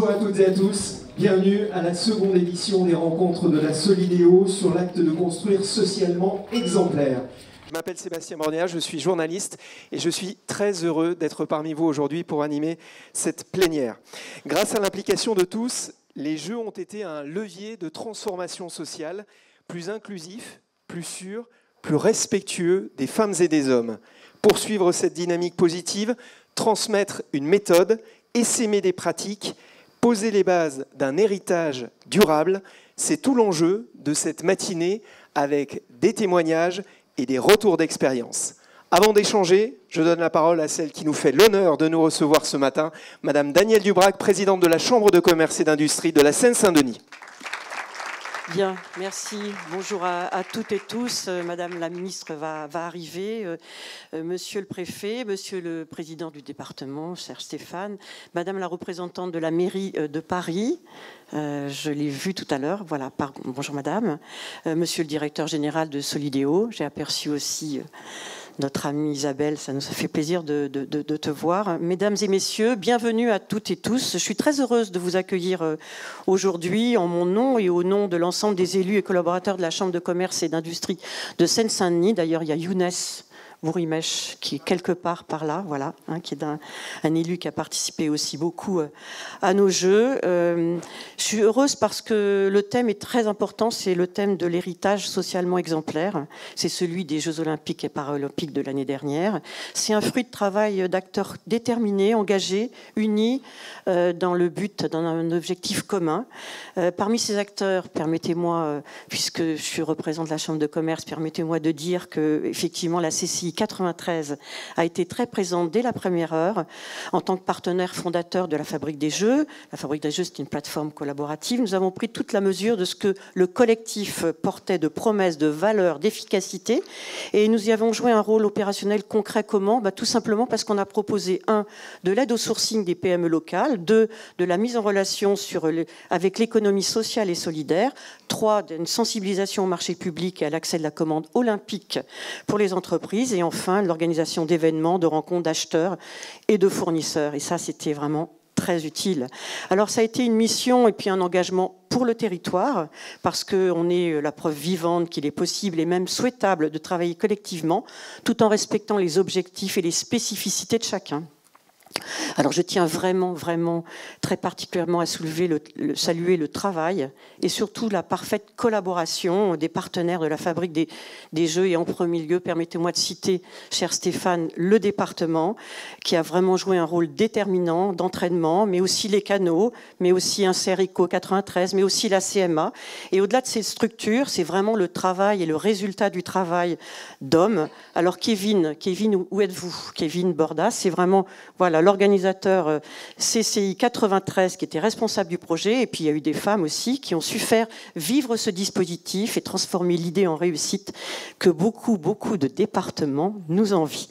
Bonjour à toutes et à tous, bienvenue à la seconde édition des rencontres de la Solidéo sur l'acte de construire socialement exemplaire. Je m'appelle Sébastien Bornéa, je suis journaliste et je suis très heureux d'être parmi vous aujourd'hui pour animer cette plénière. Grâce à l'implication de tous, les Jeux ont été un levier de transformation sociale plus inclusif, plus sûr, plus respectueux des femmes et des hommes. Poursuivre cette dynamique positive, transmettre une méthode, essaimer des pratiques, poser les bases d'un héritage durable, c'est tout l'enjeu de cette matinée avec des témoignages et des retours d'expérience. Avant d'échanger, je donne la parole à celle qui nous fait l'honneur de nous recevoir ce matin, Madame Danielle Dubrac, présidente de la Chambre de commerce et d'industrie de la Seine-Saint-Denis. Bien, merci. Bonjour à toutes et tous. Madame la ministre va arriver. Monsieur le préfet, monsieur le président du département, cher Stéphane, madame la représentante de la mairie de Paris, je l'ai vu tout à l'heure. Voilà, bonjour madame. Monsieur le directeur général de Solidéo, j'ai aperçu aussi notre amie Isabelle, ça nous a fait plaisir de te voir. Mesdames et messieurs, bienvenue à toutes et tous. Je suis très heureuse de vous accueillir aujourd'hui en mon nom et au nom de l'ensemble des élus et collaborateurs de la Chambre de commerce et d'industrie de Seine-Saint-Denis. D'ailleurs, il y a Younes Bourimesh qui est quelque part par là, voilà, qui est un élu qui a participé aussi beaucoup à nos Jeux. Je suis heureuse parce que le thème est très important, c'est le thème de l'héritage socialement exemplaire. C'est celui des Jeux olympiques et paralympiques de l'année dernière. C'est un fruit de travail d'acteurs déterminés, engagés, unis dans un objectif commun. Parmi ces acteurs, permettez-moi, puisque je représente la Chambre de commerce, permettez-moi de dire que effectivement la CCI 93 a été très présente dès la première heure en tant que partenaire fondateur de la Fabrique des Jeux. La Fabrique des Jeux, c'est une plateforme collaborative. Nous avons pris toute la mesure de ce que le collectif portait de promesses, de valeurs, d'efficacité. Et nous y avons joué un rôle opérationnel concret. Comment ? Tout simplement parce qu'on a proposé, 1, de l'aide au sourcing des PME locales, 2, de la mise en relation avec l'économie sociale et solidaire, 3, d'une sensibilisation au marché public et à l'accès de la commande olympique pour les entreprises, et enfin l'organisation d'événements, de rencontres d'acheteurs et de fournisseurs. Et ça, c'était vraiment très utile. Alors ça a été une mission et puis un engagement pour le territoire, parce qu'on est la preuve vivante qu'il est possible et même souhaitable de travailler collectivement, tout en respectant les objectifs et les spécificités de chacun. Alors je tiens vraiment très particulièrement à saluer le travail et surtout la parfaite collaboration des partenaires de la Fabrique des Jeux, et en premier lieu, permettez-moi de citer, cher Stéphane, le département qui a vraiment joué un rôle déterminant d'entraînement, mais aussi les canaux, mais aussi un CERICO 93, mais aussi la CMA. Et au-delà de ces structures, c'est vraiment le travail et le résultat du travail d'hommes. Alors Kevin, où êtes-vous ? Kevin Bordas, c'est vraiment l'organisateur CCI 93 qui était responsable du projet, et puis il y a eu des femmes aussi qui ont su faire vivre ce dispositif et transformer l'idée en réussite que beaucoup de départements nous envient.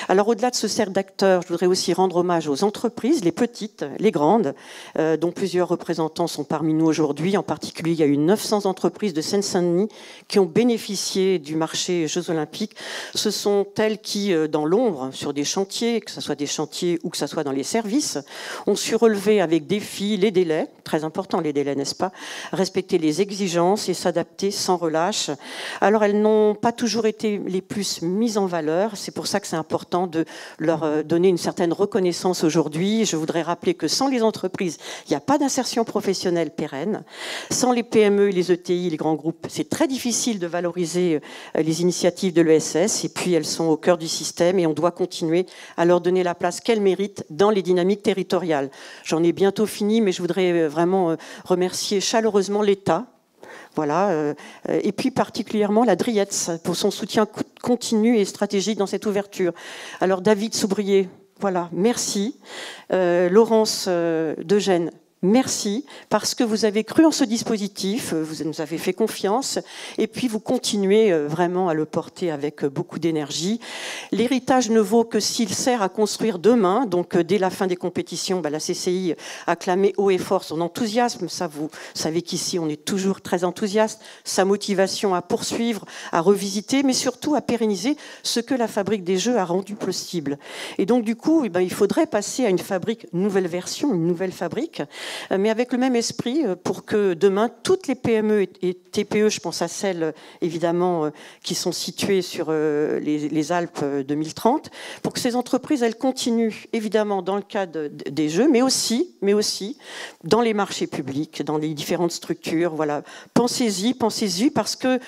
Alors au-delà de ce cercle d'acteurs, je voudrais aussi rendre hommage aux entreprises, les petites, les grandes, dont plusieurs représentants sont parmi nous aujourd'hui. En particulier, il y a eu 900 entreprises de Seine-Saint-Denis qui ont bénéficié du marché Jeux Olympiques. Ce sont elles qui, dans l'ombre, sur des chantiers, que ce soit des chantiers ou que ce soit dans les services, ont su relever avec défi les délais, très important les délais, n'est-ce pas, respecter les exigences et s'adapter sans relâche. Alors elles n'ont pas toujours été les plus mises en valeur, c'est pour ça que c'est important de leur donner une certaine reconnaissance aujourd'hui. Je voudrais rappeler que sans les entreprises, il n'y a pas d'insertion professionnelle pérenne. Sans les PME, les ETI, les grands groupes, c'est très difficile de valoriser les initiatives de l'ESS, et puis elles sont au cœur du système et on doit continuer à leur donner la place qu'elles méritent dans les dynamiques territoriales. J'en ai bientôt fini, mais je voudrais vraiment remercier chaleureusement l'État. Voilà, et puis particulièrement la DRIETS pour son soutien continu et stratégique dans cette ouverture. Alors David Soubrier, voilà, merci. Laurence Degène, merci, parce que vous avez cru en ce dispositif, vous nous avez fait confiance, et puis vous continuez vraiment à le porter avec beaucoup d'énergie. L'héritage ne vaut que s'il sert à construire demain, donc dès la fin des compétitions, la CCI a clamé haut et fort son enthousiasme, ça vous savez qu'ici on est toujours très enthousiaste, sa motivation à poursuivre, à revisiter, mais surtout à pérenniser ce que la Fabrique des Jeux a rendu possible. Et donc du coup, il faudrait passer à une fabrique, nouvelle version, une nouvelle fabrique, mais avec le même esprit pour que demain, toutes les PME et TPE, je pense à celles évidemment qui sont situées sur les Alpes 2030, pour que ces entreprises, elles continuent évidemment dans le cadre des jeux, mais aussi dans les marchés publics, dans les différentes structures. Voilà. Pensez-y, parce que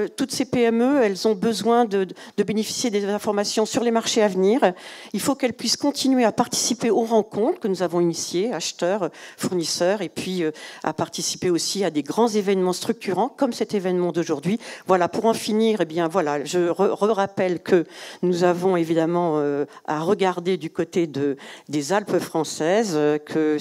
toutes ces PME, elles ont besoin de bénéficier des informations sur les marchés à venir. Il faut qu'elles puissent continuer à participer aux rencontres que nous avons initiées, acheteurs, fournisseurs, et puis à participer aussi à des grands événements structurants, comme cet événement d'aujourd'hui. Voilà, pour en finir, eh bien, voilà, je rappelle que nous avons évidemment à regarder du côté des Alpes françaises, que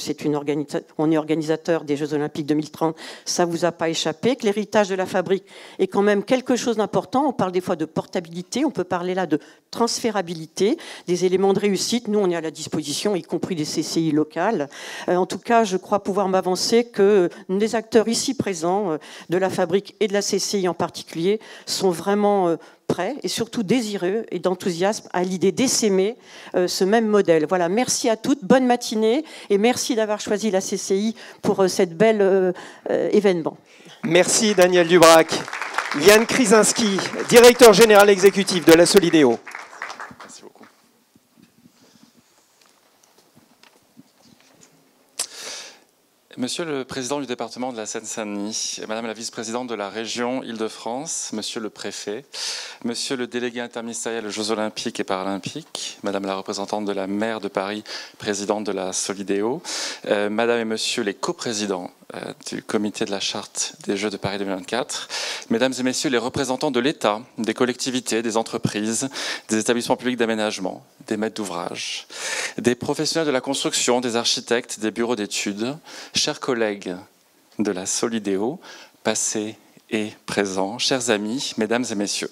on est organisateur des Jeux Olympiques 2030, ça ne vous a pas échappé, que l'héritage de la fabrique est quand même quelque chose d'important. On parle des fois de portabilité, on peut parler là de transférabilité, des éléments de réussite. Nous, on est à la disposition, y compris des CCI locales. En tout cas, je crois pouvoir m'avancer que les acteurs ici présents, de la fabrique et de la CCI en particulier, sont vraiment prêts et surtout désireux et d'enthousiasme à l'idée d'essaimer ce même modèle. Voilà, merci à toutes, bonne matinée et merci d'avoir choisi la CCI pour cette belle événement. Merci Daniel Dubrac. Yann Krizinski, directeur général exécutif de la Solideo. Merci beaucoup. Monsieur le président du département de la Seine-Saint-Denis, madame la vice-présidente de la région Île-de-France, monsieur le préfet, monsieur le délégué interministériel aux Jeux Olympiques et Paralympiques, madame la représentante de la maire de Paris, présidente de la Solideo, madame et monsieur les coprésidents du comité de la charte des Jeux de Paris 2024, mesdames et messieurs les représentants de l'État, des collectivités, des entreprises, des établissements publics d'aménagement, des maîtres d'ouvrage, des professionnels de la construction, des architectes, des bureaux d'études, chers collègues de la Solideo, passés et présents, chers amis, mesdames et messieurs.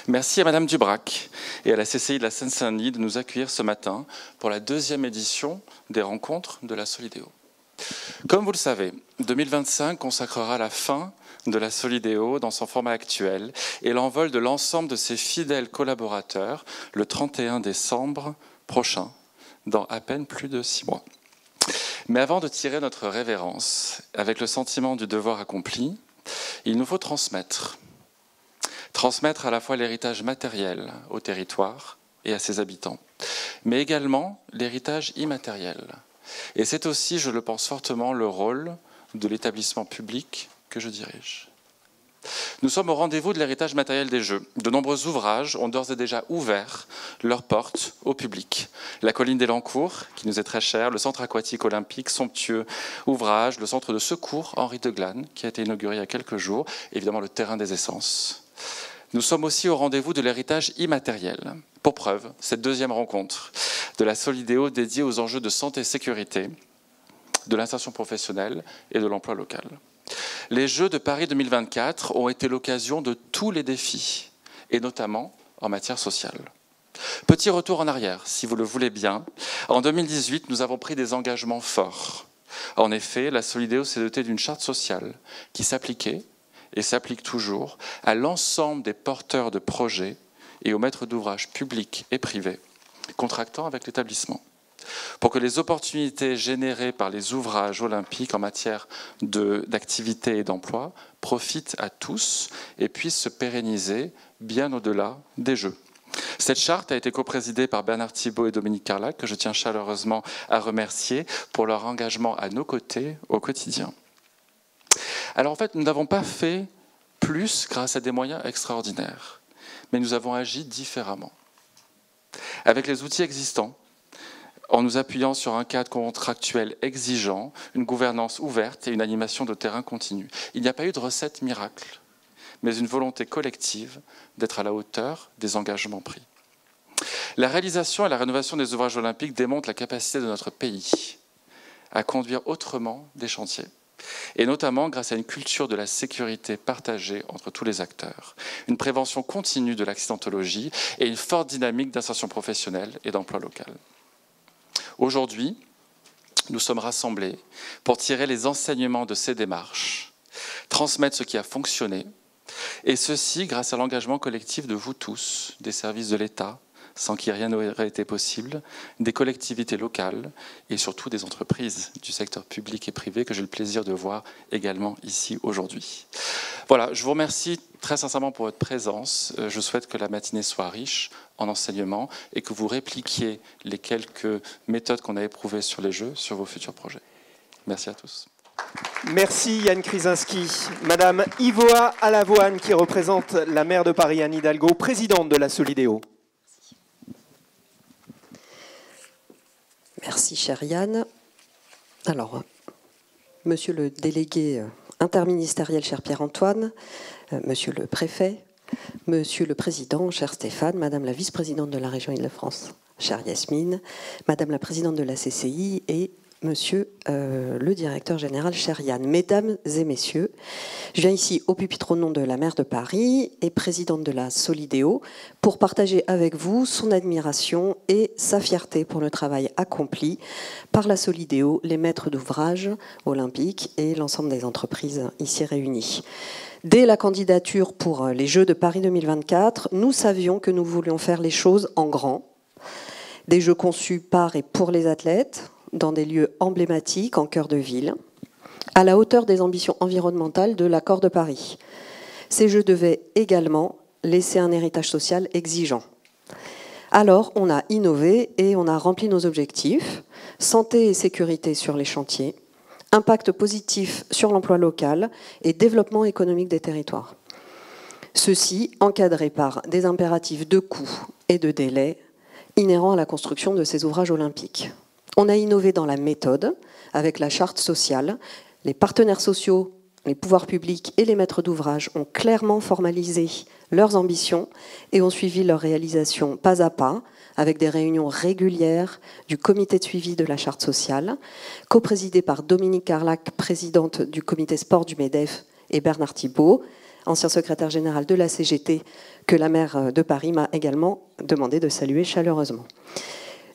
Merci à madame Dubrac et à la CCI de la Seine-Saint-Denis de nous accueillir ce matin pour la 2e édition des rencontres de la Solideo. Comme vous le savez, 2025 consacrera la fin de la Solideo dans son format actuel et l'envol de l'ensemble de ses fidèles collaborateurs le 31 décembre prochain, dans à peine plus de 6 mois. Mais avant de tirer notre révérence avec le sentiment du devoir accompli, il nous faut transmettre à la fois l'héritage matériel au territoire et à ses habitants, mais également l'héritage immatériel. Et c'est aussi, je le pense fortement, le rôle de l'établissement public que je dirige. Nous sommes au rendez-vous de l'héritage matériel des Jeux. De nombreux ouvrages ont d'ores et déjà ouvert leurs portes au public. La colline des Lancours, qui nous est très chère, le centre aquatique olympique, somptueux ouvrage, le centre de secours Henri de Glane, qui a été inauguré il y a quelques jours, évidemment le terrain des essences. Nous sommes aussi au rendez-vous de l'héritage immatériel. Pour preuve, cette 2e rencontre de la Solideo dédiée aux enjeux de santé et sécurité, de l'insertion professionnelle et de l'emploi local. Les Jeux de Paris 2024 ont été l'occasion de tous les défis, et notamment en matière sociale. Petit retour en arrière, si vous le voulez bien. En 2018, nous avons pris des engagements forts. En effet, la Solideo s'est dotée d'une charte sociale qui s'appliquait et s'applique toujours à l'ensemble des porteurs de projets et aux maîtres d'ouvrage publics et privés contractant avec l'établissement, pour que les opportunités générées par les ouvrages olympiques en matière d'activité et d'emploi profitent à tous et puissent se pérenniser bien au-delà des Jeux. Cette charte a été coprésidée par Bernard Thibault et Dominique Carlac, que je tiens chaleureusement à remercier pour leur engagement à nos côtés au quotidien. Alors en fait, nous n'avons pas fait plus grâce à des moyens extraordinaires, mais nous avons agi différemment. Avec les outils existants, en nous appuyant sur un cadre contractuel exigeant, une gouvernance ouverte et une animation de terrain continue. Il n'y a pas eu de recette miracle, mais une volonté collective d'être à la hauteur des engagements pris. La réalisation et la rénovation des ouvrages olympiques démontrent la capacité de notre pays à conduire autrement des chantiers, et notamment grâce à une culture de la sécurité partagée entre tous les acteurs, une prévention continue de l'accidentologie et une forte dynamique d'insertion professionnelle et d'emploi local. Aujourd'hui, nous sommes rassemblés pour tirer les enseignements de ces démarches, transmettre ce qui a fonctionné, et ceci grâce à l'engagement collectif de vous tous, des services de l'État, sans qui rien n'aurait été possible, des collectivités locales et surtout des entreprises du secteur public et privé que j'ai le plaisir de voir également ici aujourd'hui. Voilà, je vous remercie très sincèrement pour votre présence. Je souhaite que la matinée soit riche en enseignements et que vous répliquiez les quelques méthodes qu'on a éprouvées sur les jeux, sur vos futurs projets. Merci à tous. Merci Yann Krysinski. Madame Ivoa Alavoine, qui représente la maire de Paris, Anne Hidalgo, présidente de la Solidéo. Merci, cher Yann. Alors, monsieur le délégué interministériel, cher Pierre-Antoine, monsieur le préfet, monsieur le président, cher Stéphane, madame la vice-présidente de la région Île-de-France, chère Yasmine, madame la présidente de la CCI et monsieur le directeur général, cher Yann, mesdames et messieurs, je viens ici au pupitre au nom de la maire de Paris et présidente de la Solidéo pour partager avec vous son admiration et sa fierté pour le travail accompli par la Solidéo, les maîtres d'ouvrage olympiques et l'ensemble des entreprises ici réunies. Dès la candidature pour les Jeux de Paris 2024, nous savions que nous voulions faire les choses en grand. Des Jeux conçus par et pour les athlètes, dans des lieux emblématiques en cœur de ville, à la hauteur des ambitions environnementales de l'accord de Paris. Ces Jeux devaient également laisser un héritage social exigeant. Alors, on a innové et on a rempli nos objectifs. Santé et sécurité sur les chantiers, impact positif sur l'emploi local et développement économique des territoires. Ceci encadré par des impératifs de coût et de délai inhérents à la construction de ces ouvrages olympiques. On a innové dans la méthode avec la charte sociale. Les partenaires sociaux, les pouvoirs publics et les maîtres d'ouvrage ont clairement formalisé leurs ambitions et ont suivi leur réalisation pas à pas avec des réunions régulières du comité de suivi de la charte sociale, coprésidée par Dominique Carlac, présidente du comité sport du MEDEF, et Bernard Thibault, ancien secrétaire général de la CGT, que la maire de Paris m'a également demandé de saluer chaleureusement.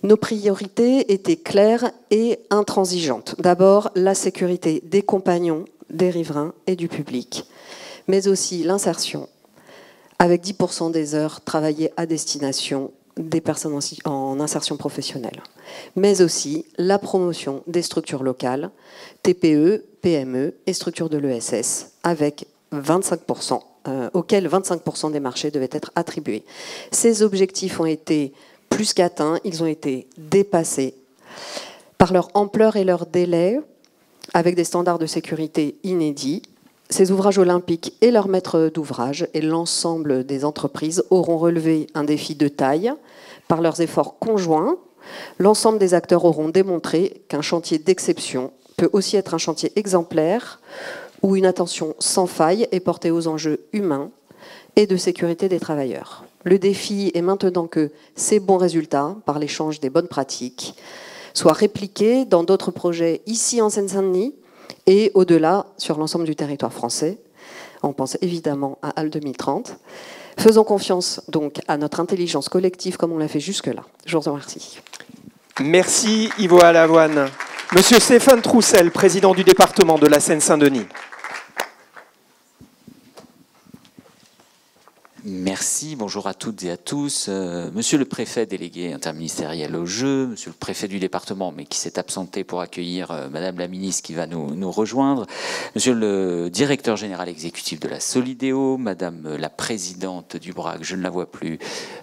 Nos priorités étaient claires et intransigeantes. D'abord, la sécurité des compagnons, des riverains et du public, mais aussi l'insertion, avec 10% des heures travaillées à destination des personnes en insertion professionnelle, mais aussi la promotion des structures locales, TPE, PME et structures de l'ESS, avec 25%, auxquels 25% des marchés devaient être attribués. Ces objectifs ont été plus qu'atteints, ils ont été dépassés par leur ampleur et leur délai, avec des standards de sécurité inédits. Ces ouvrages olympiques et leurs maîtres d'ouvrage et l'ensemble des entreprises auront relevé un défi de taille par leurs efforts conjoints. L'ensemble des acteurs auront démontré qu'un chantier d'exception peut aussi être un chantier exemplaire où une attention sans faille est portée aux enjeux humains et de sécurité des travailleurs. Le défi est maintenant que ces bons résultats, par l'échange des bonnes pratiques, soient répliqués dans d'autres projets ici en Seine-Saint-Denis et au-delà sur l'ensemble du territoire français. On pense évidemment à HAL 2030. Faisons confiance donc à notre intelligence collective comme on l'a fait jusque-là. Je vous remercie. Merci Ivoa Alavoine. Monsieur Stéphane Troussel, président du département de la Seine-Saint-Denis. Merci, bonjour à toutes et à tous. Monsieur le préfet délégué interministériel aux Jeux, monsieur le préfet du département, mais qui s'est absenté pour accueillir madame la ministre qui va nous rejoindre, monsieur le directeur général exécutif de la Solidéo, madame la présidente du BRAC, je ne la vois plus,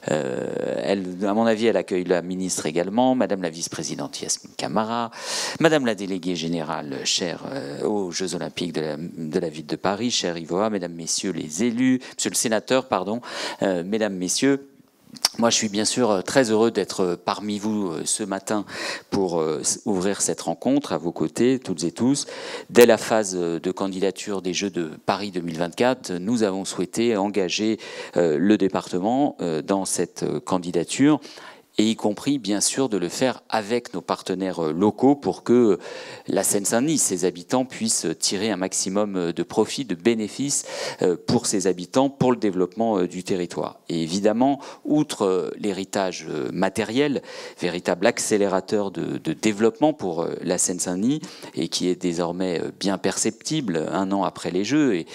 elle, à mon avis, elle accueille la ministre également, madame la vice-présidente Yasmine Camara, madame la déléguée générale chère aux Jeux Olympiques de la ville de Paris, chère Ivoa, mesdames, messieurs les élus, monsieur le sénateur, pardon, mesdames, messieurs, moi je suis bien sûr très heureux d'être parmi vous ce matin pour ouvrir cette rencontre à vos côtés, toutes et tous. Dès la phase de candidature des Jeux de Paris 2024, nous avons souhaité engager le département dans cette candidature. et y compris bien sûr de le faire avec nos partenaires locaux pour que la Seine-Saint-Denis, ses habitants, puissent tirer un maximum de profit, de bénéfices pour ses habitants, pour le développement du territoire. Et évidemment, outre l'héritage matériel, véritable accélérateur de développement pour la Seine-Saint-Denis, et qui est désormais bien perceptible un an après les Jeux, et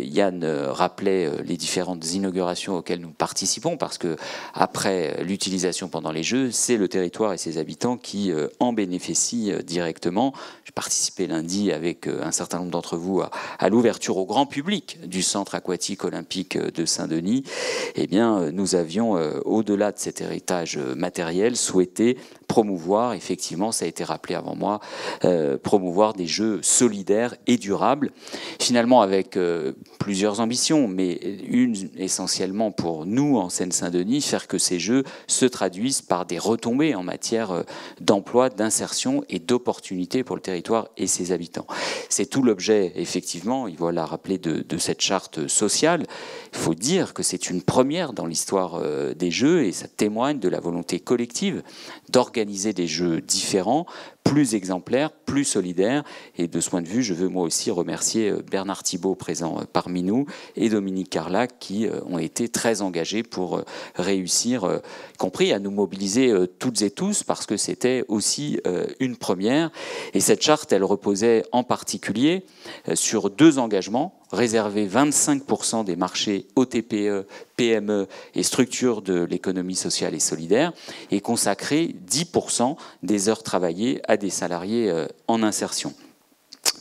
Yann rappelait les différentes inaugurations auxquelles nous participons, parce que après l'utilisation pendant les Jeux, c'est le territoire et ses habitants qui en bénéficient directement. J'ai participé lundi avec un certain nombre d'entre vous à l'ouverture au grand public du centre aquatique olympique de Saint-Denis. Eh bien, nous avions, au-delà de cet héritage matériel, souhaité promouvoir, effectivement, ça a été rappelé avant moi, promouvoir des Jeux solidaires et durables, finalement avec plusieurs ambitions, mais une essentiellement pour nous en Seine-Saint-Denis, faire que ces Jeux se traduisent par des retombées en matière d'emploi, d'insertion et d'opportunités pour le territoire et ses habitants. C'est tout l'objet, effectivement, il faut la rappeler, de cette charte sociale. Il faut dire que c'est une première dans l'histoire des Jeux, et ça témoigne de la volonté collective d'organiser des Jeux différents, plus exemplaires, plus solidaires. Et de ce point de vue, je veux moi aussi remercier Bernard Thibault, présent parmi nous, et Dominique Carlac, qui ont été très engagés pour réussir, y compris à nous mobiliser toutes et tous, parce que c'était aussi une première. Et cette charte, elle reposait en particulier sur 2 engagements: réserver 25% des marchés aux TPE, PME et structures de l'économie sociale et solidaire, et consacrer 10% des heures travaillées à des salariés en insertion.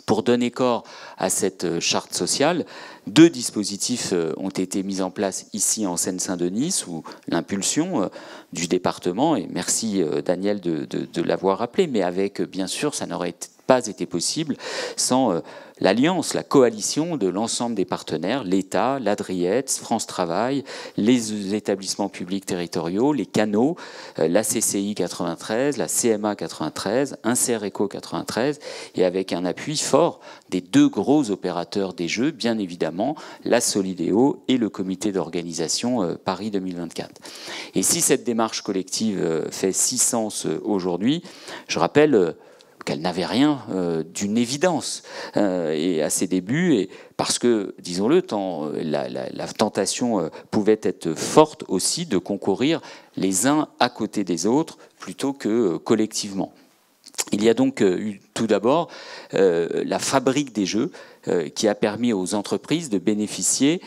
Pour donner corps à cette charte sociale, 2 dispositifs ont été mis en place ici en Seine-Saint-Denis sous l'impulsion du département, et merci Daniel de l'avoir rappelé, mais avec, bien sûr, ça n'aurait pas été possible sans l'alliance, la coalition de l'ensemble des partenaires, l'État, l'Adriette, France Travail, les établissements publics territoriaux, les canaux, la CCI 93, la CMA 93, Inser-Eco 93, et avec un appui fort des 2 gros opérateurs des Jeux, bien évidemment, la Solidéo et le comité d'organisation Paris 2024. Et si cette démarche collective fait si sens aujourd'hui, je rappelle qu'elle n'avait rien d'une évidence et à ses débuts, et parce que, disons-le, la tentation pouvait être forte aussi de concourir les uns à côté des autres plutôt que collectivement. Il y a donc eu tout d'abord la fabrique des Jeux qui a permis aux entreprises de bénéficier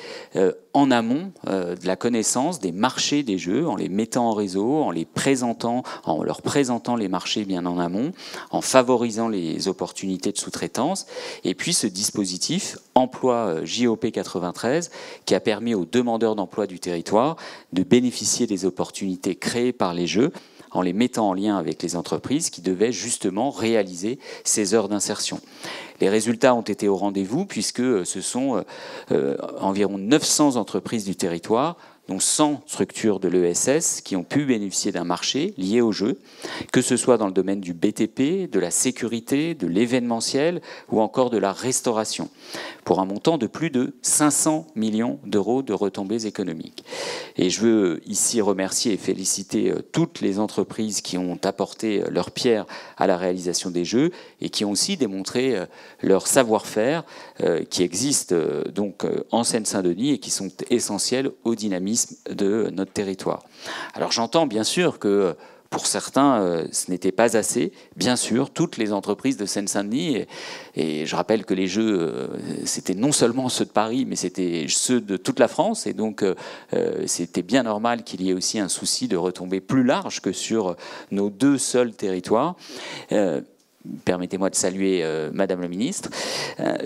en amont de la connaissance des marchés des Jeux, en les mettant en réseau, en leur présentant les marchés bien en amont, en favorisant les opportunités de sous-traitance. Et puis ce dispositif Emploi JOP 93 qui a permis aux demandeurs d'emploi du territoire de bénéficier des opportunités créées par les Jeux, en les mettant en lien avec les entreprises qui devaient justement réaliser ces heures d'insertion. Les résultats ont été au rendez-vous puisque ce sont environ 900 entreprises du territoire, dont 100 structures de l'ESS qui ont pu bénéficier d'un marché lié au jeu, que ce soit dans le domaine du BTP, de la sécurité, de l'événementiel ou encore de la restauration, pour un montant de plus de 500 millions d'euros de retombées économiques. Et je veux ici remercier et féliciter toutes les entreprises qui ont apporté leur pierre à la réalisation des Jeux et qui ont aussi démontré leur savoir-faire qui existe donc en Seine-Saint-Denis et qui sont essentiels au dynamisme de notre territoire. Alors j'entends bien sûr que pour certains, ce n'était pas assez. Bien sûr, toutes les entreprises de Seine-Saint-Denis, et je rappelle que les Jeux, c'était non seulement ceux de Paris, mais c'était ceux de toute la France, et donc c'était bien normal qu'il y ait aussi un souci de retombées plus large que sur nos 2 seuls territoires. Permettez-moi de saluer Madame la Ministre.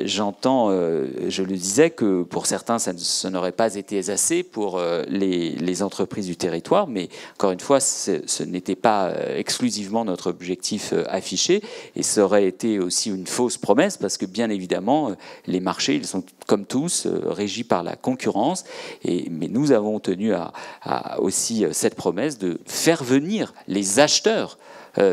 J'entends, je le disais, que pour certains, ça n'aurait pas été assez pour les entreprises du territoire, mais encore une fois, ce n'était pas exclusivement notre objectif affiché, et ça aurait été aussi une fausse promesse, parce que bien évidemment, les marchés, ils sont comme tous régis par la concurrence, mais nous avons tenu à aussi cette promesse de faire venir les acheteurs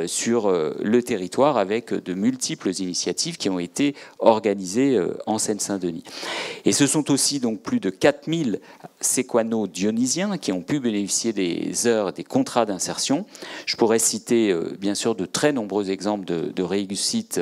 sur le territoire avec de multiples initiatives qui ont été organisées en Seine-Saint-Denis. Et ce sont aussi donc plus de 4000 séquano-dionysiens qui ont pu bénéficier des heures, des contrats d'insertion. Je pourrais citer bien sûr de très nombreux exemples de réussite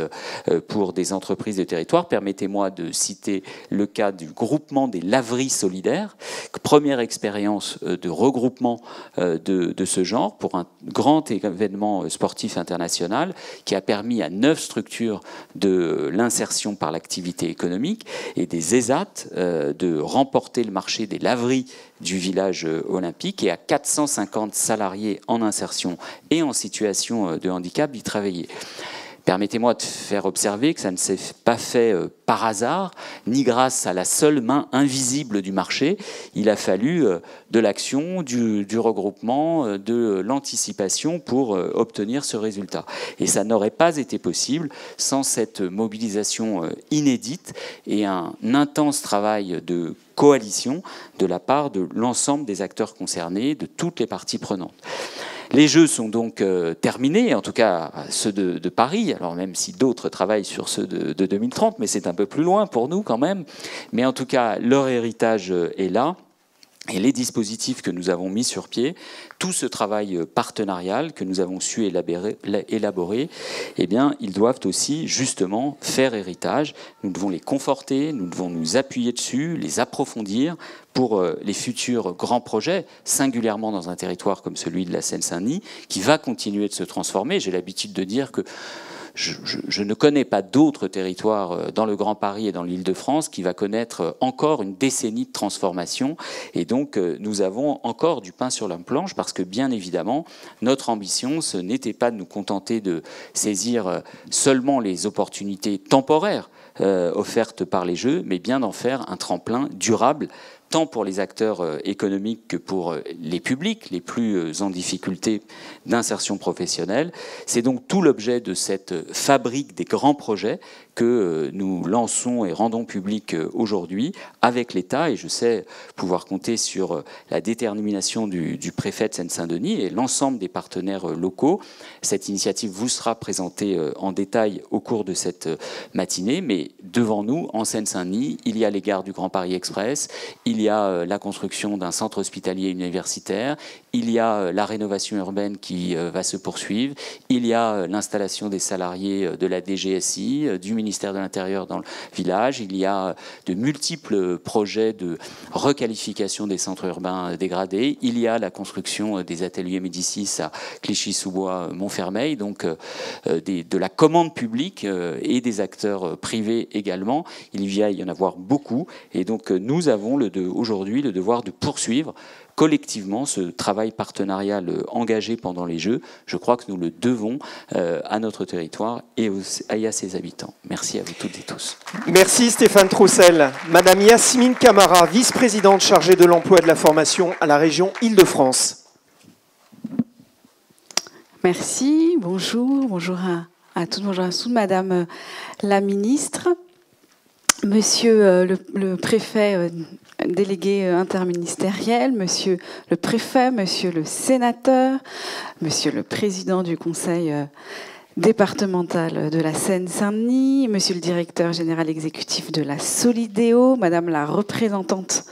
pour des entreprises de territoire. Permettez-moi de citer le cas du groupement des laveries solidaires, première expérience de regroupement de ce genre pour un grand événement sportif international qui a permis à 9 structures de l'insertion par l'activité économique et des ESAT de remporter le marché des laveries du village olympique et à 450 salariés en insertion et en situation de handicap d'y travailler. Permettez-moi de faire observer que ça ne s'est pas fait par hasard, ni grâce à la seule main invisible du marché. Il a fallu de l'action, du regroupement, de l'anticipation pour obtenir ce résultat. Et ça n'aurait pas été possible sans cette mobilisation inédite et un intense travail de coalition de la part de l'ensemble des acteurs concernés, de toutes les parties prenantes. Les Jeux sont donc terminés, en tout cas ceux de Paris, alors même si d'autres travaillent sur ceux de 2030, mais c'est un peu plus loin pour nous quand même. Mais en tout cas, leur héritage est là. Et les dispositifs que nous avons mis sur pied, tout ce travail partenarial que nous avons su élaborer, eh bien, ils doivent aussi justement faire héritage. Nous devons les conforter, nous devons nous appuyer dessus, les approfondir pour les futurs grands projets, singulièrement dans un territoire comme celui de la Seine-Saint-Denis, qui va continuer de se transformer. J'ai l'habitude de dire que je ne connais pas d'autres territoires dans le Grand Paris et dans l'Île-de-France qui va connaître encore une décennie de transformation. Et donc, nous avons encore du pain sur la planche parce que, bien évidemment, notre ambition, ce n'était pas de nous contenter de saisir seulement les opportunités temporaires offertes par les Jeux, mais bien d'en faire un tremplin durable, tant pour les acteurs économiques que pour les publics les plus en difficulté d'insertion professionnelle. C'est donc tout l'objet de cette fabrique des grands projets que nous lançons et rendons public aujourd'hui avec l'État, et je sais pouvoir compter sur la détermination du préfet de Seine-Saint-Denis et l'ensemble des partenaires locaux. Cette initiative vous sera présentée en détail au cours de cette matinée, mais devant nous, en Seine-Saint-Denis, il y a les gares du Grand Paris Express, il y a la construction d'un centre hospitalier universitaire, il y a la rénovation urbaine qui va se poursuivre, il y a l'installation des salariés de la DGSI, du ministère de l'Intérieur dans le village, il y a de multiples projets de requalification des centres urbains dégradés, il y a la construction des ateliers Médicis à Clichy-sous-Bois, Montfermeil, donc de la commande publique et des acteurs privés également. Il va y en avoir beaucoup, et donc nous avons aujourd'hui le devoir de poursuivre collectivement ce travail partenarial engagé pendant les Jeux. Je crois que nous le devons à notre territoire et à ses habitants. Merci à vous toutes et tous. Merci Stéphane Troussel. Madame Yasmine Camara, vice-présidente chargée de l'emploi et de la formation à la région Île-de-France. Merci, bonjour à toutes, bonjour à tous, Madame la ministre, Monsieur le préfet délégué interministériel, Monsieur le préfet, Monsieur le sénateur, Monsieur le président du conseil départemental de la Seine-Saint-Denis, Monsieur le directeur général exécutif de la Solidéo, Madame la représentante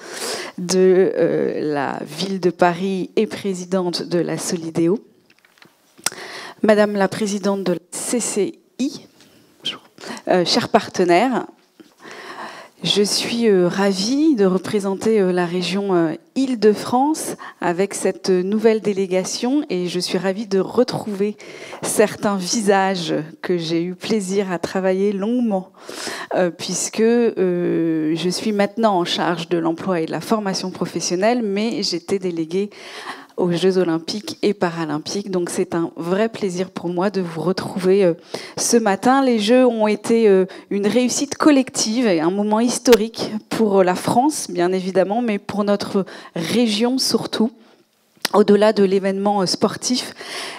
de la ville de Paris et présidente de la Solidéo, Madame la présidente de la CCI, chers partenaires, je suis ravie de représenter la région Île-de-France avec cette nouvelle délégation et je suis ravie de retrouver certains visages que j'ai eu plaisir à travailler longuement puisque je suis maintenant en charge de l'emploi et de la formation professionnelle, mais j'étais déléguée aux Jeux Olympiques et Paralympiques. Donc c'est un vrai plaisir pour moi de vous retrouver ce matin. Les Jeux ont été une réussite collective et un moment historique pour la France, bien évidemment, mais pour notre région surtout. Au-delà de l'événement sportif,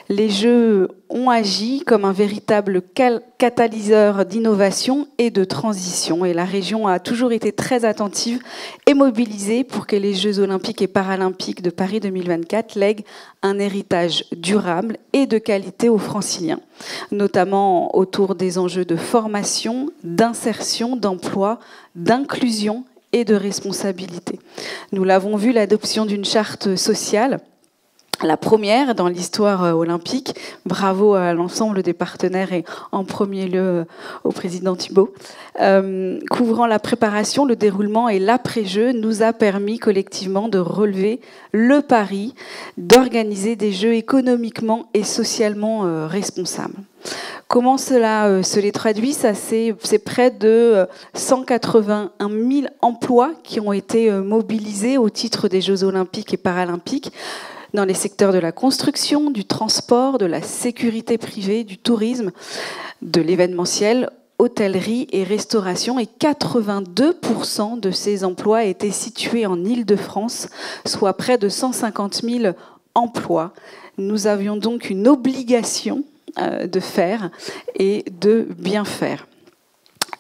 les Jeux ont agi comme un véritable catalyseur d'innovation et de transition. Et la région a toujours été très attentive et mobilisée pour que les Jeux olympiques et paralympiques de Paris 2024 lèguent un héritage durable et de qualité aux Franciliens, notamment autour des enjeux de formation, d'insertion, d'emploi, d'inclusion et de responsabilité. Nous l'avons vu, l'adoption d'une charte sociale, la première dans l'histoire olympique. Bravo à l'ensemble des partenaires et en premier lieu au président Thibault. Couvrant la préparation, le déroulement et l'après-jeu, nous a permis collectivement de relever le pari d'organiser des jeux économiquement et socialement responsables. Comment cela se les traduit? C'est près de 181 000 emplois qui ont été mobilisés au titre des Jeux olympiques et paralympiques, dans les secteurs de la construction, du transport, de la sécurité privée, du tourisme, de l'événementiel, hôtellerie et restauration. Et 82% de ces emplois étaient situés en Île-de-France, soit près de 150 000 emplois. Nous avions donc une obligation de faire et de bien faire.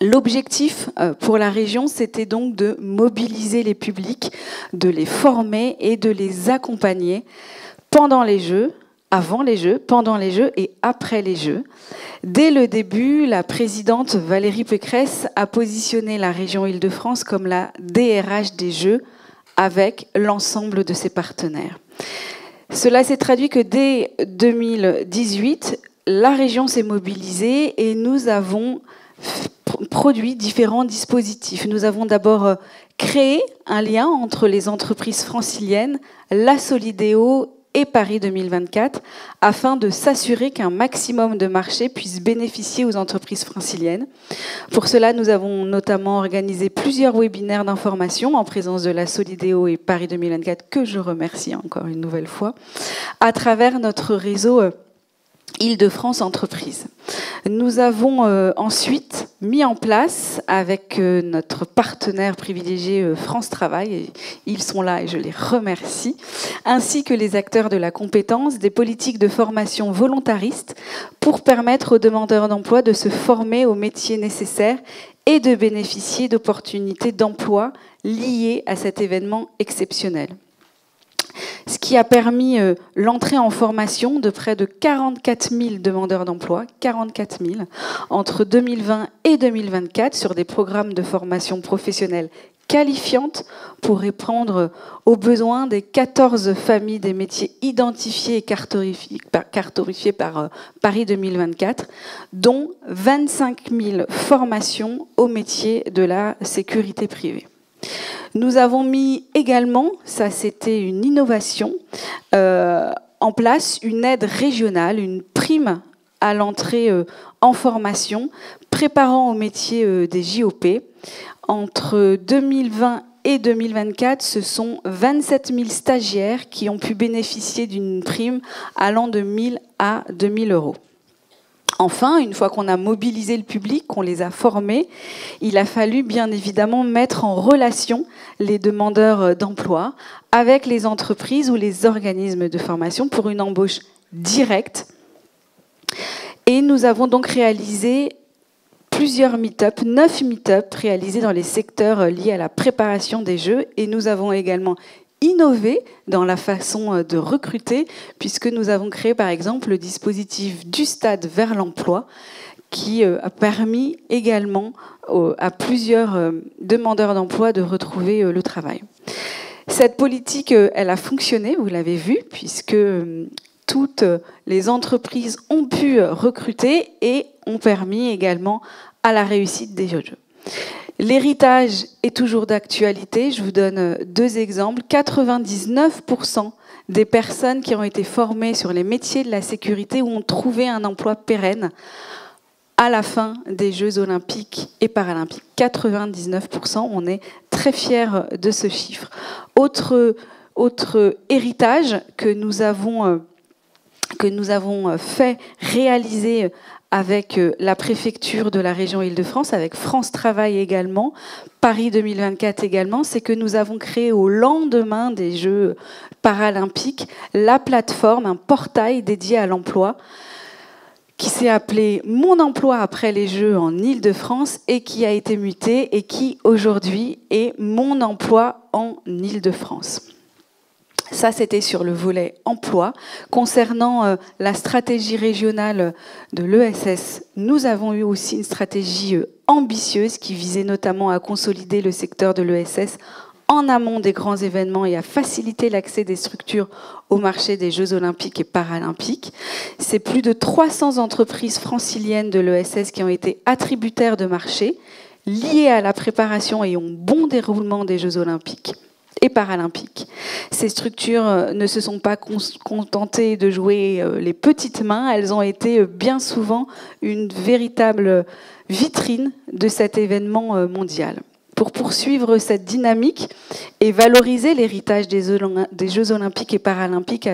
L'objectif pour la région, c'était donc de mobiliser les publics, de les former et de les accompagner pendant les Jeux, avant les Jeux, pendant les Jeux et après les Jeux. Dès le début, la présidente Valérie Pécresse a positionné la région Île-de-France comme la DRH des Jeux avec l'ensemble de ses partenaires. Cela s'est traduit que dès 2018, la région s'est mobilisée et nous avons produit différents dispositifs. Nous avons d'abord créé un lien entre les entreprises franciliennes, la Solideo et Paris 2024, afin de s'assurer qu'un maximum de marchés puissent bénéficier aux entreprises franciliennes. Pour cela, nous avons notamment organisé plusieurs webinaires d'information en présence de la Solideo et Paris 2024, que je remercie encore une nouvelle fois, à travers notre réseau Île-de-France Entreprises. Nous avons ensuite mis en place avec notre partenaire privilégié France Travail, et ils sont là et je les remercie, ainsi que les acteurs de la compétence, des politiques de formation volontaristes pour permettre aux demandeurs d'emploi de se former aux métiers nécessaires et de bénéficier d'opportunités d'emploi liées à cet événement exceptionnel. Ce qui a permis l'entrée en formation de près de 44 000 demandeurs d'emploi, 44 000, entre 2020 et 2024 sur des programmes de formation professionnelle qualifiante pour répondre aux besoins des 14 familles des métiers identifiés et cartographiés par Paris 2024, dont 25 000 formations aux métiers de la sécurité privée. Nous avons mis également, ça c'était une innovation, en place une aide régionale, une prime à l'entrée en formation, préparant au métier des JOP. Entre 2020 et 2024, ce sont 27 000 stagiaires qui ont pu bénéficier d'une prime allant de 1 000 à 2 000 euros. Enfin, une fois qu'on a mobilisé le public, qu'on les a formés, il a fallu bien évidemment mettre en relation les demandeurs d'emploi avec les entreprises ou les organismes de formation pour une embauche directe. Et nous avons donc réalisé plusieurs meet-up, 9 meet-up réalisés dans les secteurs liés à la préparation des Jeux. Et nous avons également innové dans la façon de recruter, puisque nous avons créé par exemple le dispositif du stade vers l'emploi, qui a permis également à plusieurs demandeurs d'emploi de retrouver le travail. Cette politique, elle a fonctionné, vous l'avez vu, puisque toutes les entreprises ont pu recruter et ont permis également à la réussite des Jeux. L'héritage est toujours d'actualité. Je vous donne 2 exemples. 99% des personnes qui ont été formées sur les métiers de la sécurité ont trouvé un emploi pérenne à la fin des Jeux olympiques et paralympiques. 99%, on est très fiers de ce chiffre. Autre héritage que nous avons fait réaliser avec la préfecture de la région Île-de-France, avec France Travail également, Paris 2024 également, c'est que nous avons créé au lendemain des Jeux paralympiques la plateforme, un portail dédié à l'emploi qui s'est appelé Mon emploi après les Jeux en Île-de-France et qui a été muté et qui aujourd'hui est Mon emploi en Île-de-France. Ça, c'était sur le volet emploi. Concernant la stratégie régionale de l'ESS, nous avons eu aussi une stratégie ambitieuse qui visait notamment à consolider le secteur de l'ESS en amont des grands événements et à faciliter l'accès des structures au marché des Jeux olympiques et paralympiques. C'est plus de 300 entreprises franciliennes de l'ESS qui ont été attributaires de marchés liés à la préparation et au bon déroulement des Jeux olympiques et paralympiques. Ces structures ne se sont pas contentées de jouer les petites mains, elles ont été bien souvent une véritable vitrine de cet événement mondial. Pour poursuivre cette dynamique et valoriser l'héritage des Jeux olympiques et paralympiques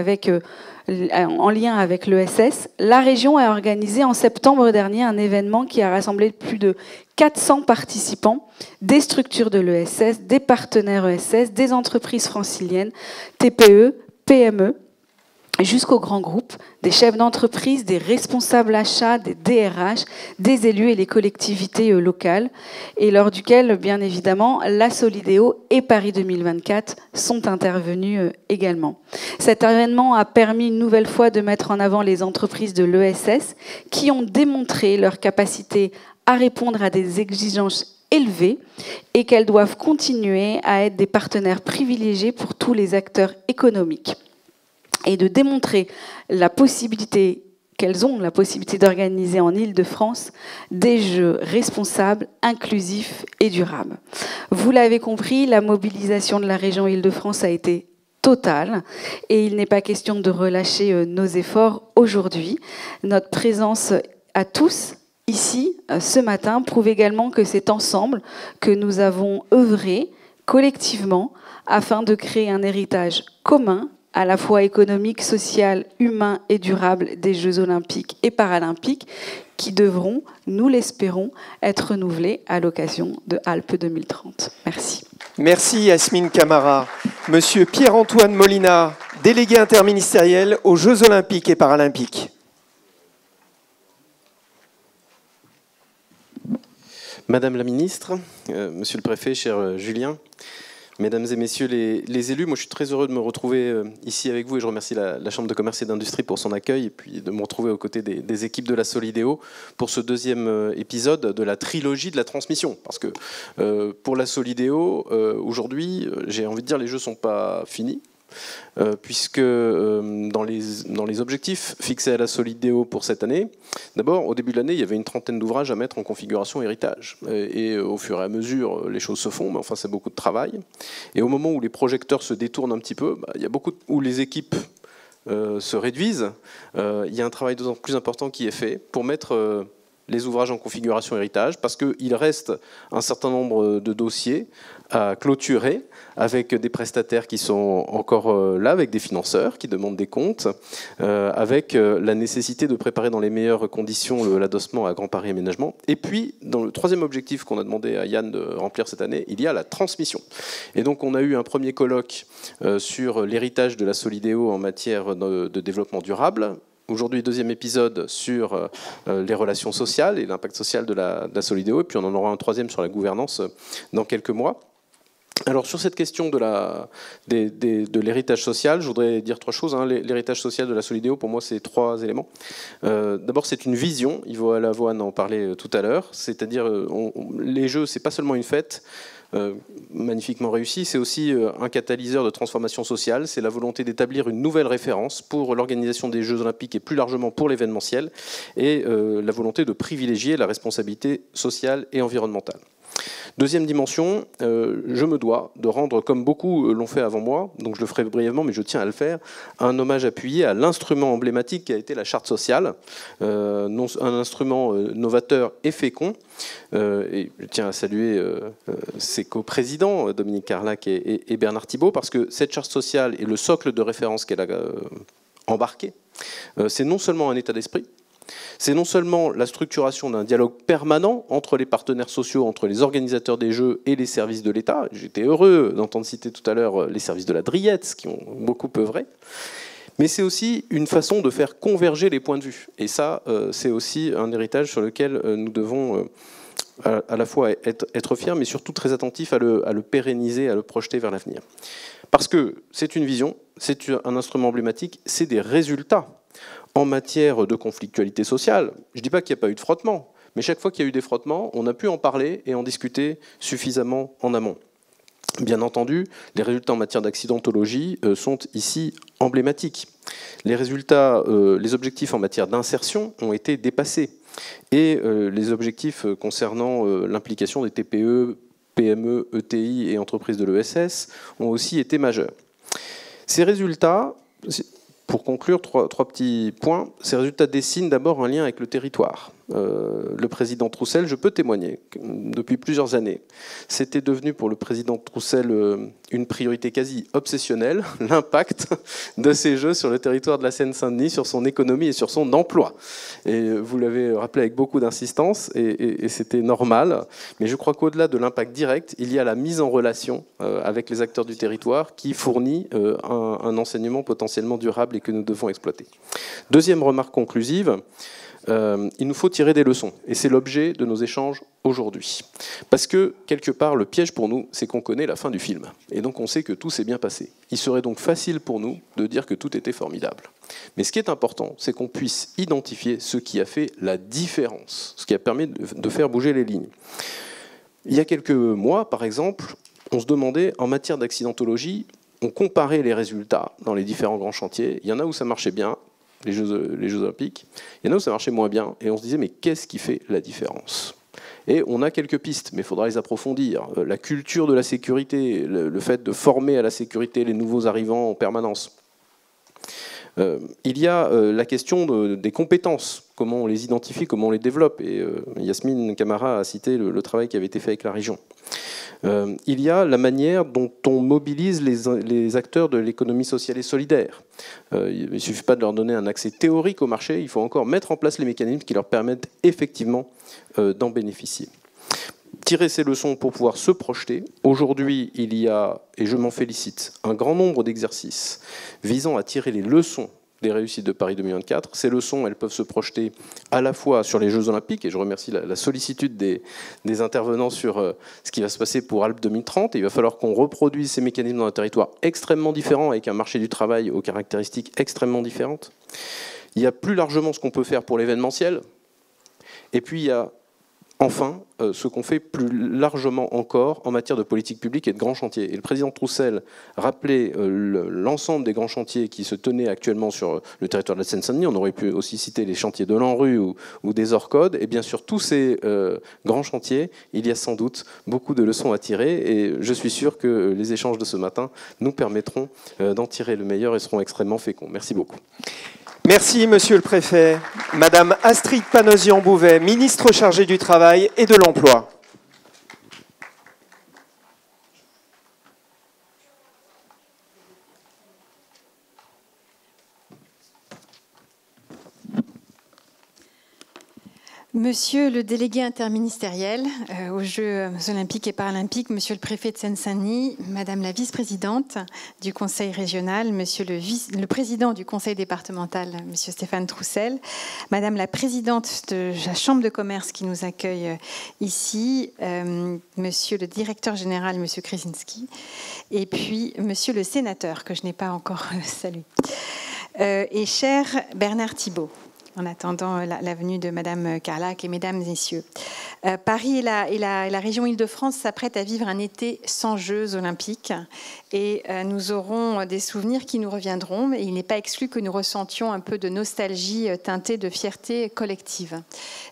en lien avec l'ESS, la région a organisé en septembre dernier un événement qui a rassemblé plus de 400 participants, des structures de l'ESS, des partenaires ESS, des entreprises franciliennes, TPE, PME, jusqu'aux grands groupes, des chefs d'entreprise, des responsables achats, des DRH, des élus et les collectivités locales, et lors duquel, bien évidemment, la Solideo et Paris 2024 sont intervenus également. Cet événement a permis une nouvelle fois de mettre en avant les entreprises de l'ESS qui ont démontré leur capacité à répondre à des exigences élevées et qu'elles doivent continuer à être des partenaires privilégiés pour tous les acteurs économiques, et de démontrer qu'elles ont la possibilité d'organiser en Île-de-France des jeux responsables, inclusifs et durables. Vous l'avez compris, la mobilisation de la région Île-de-France a été totale et il n'est pas question de relâcher nos efforts aujourd'hui. Notre présence à tous ici, ce matin, prouve également que c'est ensemble que nous avons œuvré collectivement afin de créer un héritage commun à la fois économique, social, humain et durable des Jeux olympiques et paralympiques qui devront, nous l'espérons, être renouvelés à l'occasion de Alpes 2030. Merci. Merci Yasmine Camara. Monsieur Pierre-Antoine Molina, délégué interministériel aux Jeux olympiques et paralympiques. Madame la ministre, monsieur le préfet, cher Julien, mesdames et messieurs les élus, moi je suis très heureux de me retrouver ici avec vous et je remercie la Chambre de commerce et d'industrie pour son accueil et puis de me retrouver aux côtés des équipes de la Solideo pour ce deuxième épisode de la trilogie de la transmission. Parce que pour la Solideo, aujourd'hui, j'ai envie de dire les jeux ne sont pas finis. Puisque dans les objectifs fixés à la Solideo pour cette année, d'abord, au début de l'année, il y avait une trentaine d'ouvrages à mettre en configuration héritage. Et au fur et à mesure, les choses se font, mais enfin, c'est beaucoup de travail. Et au moment où les projecteurs se détournent un petit peu, il y a beaucoup où les équipes se réduisent, il y a un travail d'autant plus important qui est fait pour mettre les ouvrages en configuration héritage, parce qu'il reste un certain nombre de dossiers à clôturer avec des prestataires qui sont encore là, avec des financeurs qui demandent des comptes, avec la nécessité de préparer dans les meilleures conditions l'adossement à Grand Paris Aménagement. Et puis, dans le troisième objectif qu'on a demandé à Yann de remplir cette année, il y a la transmission. Et donc, on a eu un premier colloque sur l'héritage de la Solideo en matière de développement durable. Aujourd'hui, deuxième épisode sur les relations sociales et l'impact social de la Solideo. Et puis, on en aura un troisième sur la gouvernance dans quelques mois. Alors sur cette question de l'héritage social, je voudrais dire trois choses. L'héritage social de la Solideo, pour moi, c'est trois éléments. D'abord, c'est une vision. Yvo Alavoine en parlait tout à l'heure. C'est-à-dire, les jeux, c'est pas seulement une fête magnifiquement réussie, c'est aussi un catalyseur de transformation sociale. C'est la volonté d'établir une nouvelle référence pour l'organisation des Jeux olympiques et plus largement pour l'événementiel, et la volonté de privilégier la responsabilité sociale et environnementale. Deuxième dimension, je me dois de rendre, comme beaucoup l'ont fait avant moi, donc je le ferai brièvement, mais je tiens à le faire, un hommage appuyé à l'instrument emblématique qui a été la charte sociale, un instrument novateur et fécond. Et je tiens à saluer ses coprésidents, Dominique Carlac et Bernard Thibault, parce que cette charte sociale et le socle de référence qu'elle a embarqué, c'est non seulement un état d'esprit, c'est non seulement la structuration d'un dialogue permanent entre les partenaires sociaux, entre les organisateurs des Jeux et les services de l'État. J'étais heureux d'entendre citer tout à l'heure les services de la Driette, qui ont beaucoup œuvré. Mais c'est aussi une façon de faire converger les points de vue. Et ça, c'est aussi un héritage sur lequel nous devons à la fois être fiers, mais surtout très attentifs à le pérenniser, à le projeter vers l'avenir. Parce que c'est une vision, c'est un instrument emblématique, c'est des résultats. En matière de conflictualité sociale, je ne dis pas qu'il n'y a pas eu de frottement, mais chaque fois qu'il y a eu des frottements, on a pu en parler et en discuter suffisamment en amont. Bien entendu, les résultats en matière d'accidentologie sont ici emblématiques. Les résultats, les objectifs en matière d'insertion ont été dépassés. Et les objectifs concernant l'implication des TPE, PME, ETI et entreprises de l'ESS ont aussi été majeurs. Ces résultats, pour conclure, trois petits points. Ces résultats dessinent d'abord un lien avec le territoire. Le président Troussel, je peux témoigner, depuis plusieurs années, c'était devenu pour le président Troussel une priorité quasi obsessionnelle, l'impact de ces Jeux sur le territoire de la Seine-Saint-Denis, sur son économie et sur son emploi. Et vous l'avez rappelé avec beaucoup d'insistance, et c'était normal. Mais je crois qu'au-delà de l'impact direct, il y a la mise en relation avec les acteurs du territoire qui fournit un enseignement potentiellement durable et que nous devons exploiter. Deuxième remarque conclusive, il nous faut tirer des leçons. Et c'est l'objet de nos échanges aujourd'hui. Parce que, quelque part, le piège pour nous, c'est qu'on connaît la fin du film. Et donc on sait que tout s'est bien passé. Il serait donc facile pour nous de dire que tout était formidable. Mais ce qui est important, c'est qu'on puisse identifier ce qui a fait la différence, ce qui a permis de faire bouger les lignes. Il y a quelques mois, par exemple, on se demandait, en matière d'accidentologie, on comparait les résultats dans les différents grands chantiers. Il y en a où ça marchait bien, les Jeux Olympiques. Il y en a où ça marchait moins bien. Et on se disait, mais qu'est-ce qui fait la différence ? Et on a quelques pistes, mais il faudra les approfondir. La culture de la sécurité, le fait de former à la sécurité les nouveaux arrivants en permanence. Il y a la question des compétences, comment on les identifie, comment on les développe. Et Yasmine Camara a cité le travail qui avait été fait avec la région. Il y a la manière dont on mobilise les acteurs de l'économie sociale et solidaire. Il ne suffit pas de leur donner un accès théorique au marché, il faut encore mettre en place les mécanismes qui leur permettent effectivement d'en bénéficier. Tirer ces leçons pour pouvoir se projeter. Aujourd'hui, il y a, et je m'en félicite, un grand nombre d'exercices visant à tirer les leçons des réussites de Paris 2024. Ces leçons, elles peuvent se projeter à la fois sur les Jeux Olympiques, et je remercie la sollicitude des intervenants sur ce qui va se passer pour Alpes 2030. Et il va falloir qu'on reproduise ces mécanismes dans un territoire extrêmement différent, avec un marché du travail aux caractéristiques extrêmement différentes. Il y a plus largement ce qu'on peut faire pour l'événementiel. Et puis il y a enfin, ce qu'on fait plus largement encore en matière de politique publique et de grands chantiers. Et le président Troussel rappelait l'ensemble des grands chantiers qui se tenaient actuellement sur le territoire de la Seine-Saint-Denis. On aurait pu aussi citer les chantiers de l'ANRU ou des ORCOD. Et bien sûr, tous ces grands chantiers, il y a sans doute beaucoup de leçons à tirer. Et je suis sûr que les échanges de ce matin nous permettront d'en tirer le meilleur et seront extrêmement féconds. Merci beaucoup. Merci, Monsieur le Préfet. Madame Astrid Panosyan-Bouvet, ministre chargée du Travail et de l'Emploi. Monsieur le délégué interministériel aux Jeux olympiques et paralympiques, monsieur le préfet de Seine-Saint-Denis, madame la vice-présidente du conseil régional, monsieur le président du conseil départemental, monsieur Stéphane Troussel, madame la présidente de la chambre de commerce qui nous accueille ici, monsieur le directeur général, monsieur Krasinski, et puis monsieur le sénateur, que je n'ai pas encore salué, et cher Bernard Thibault, en attendant la venue de Madame Carlac et Mesdames et Messieurs. Paris et la région Île-de-France s'apprêtent à vivre un été sans Jeux olympiques et nous aurons des souvenirs qui nous reviendront. Et il n'est pas exclu que nous ressentions un peu de nostalgie teintée de fierté collective.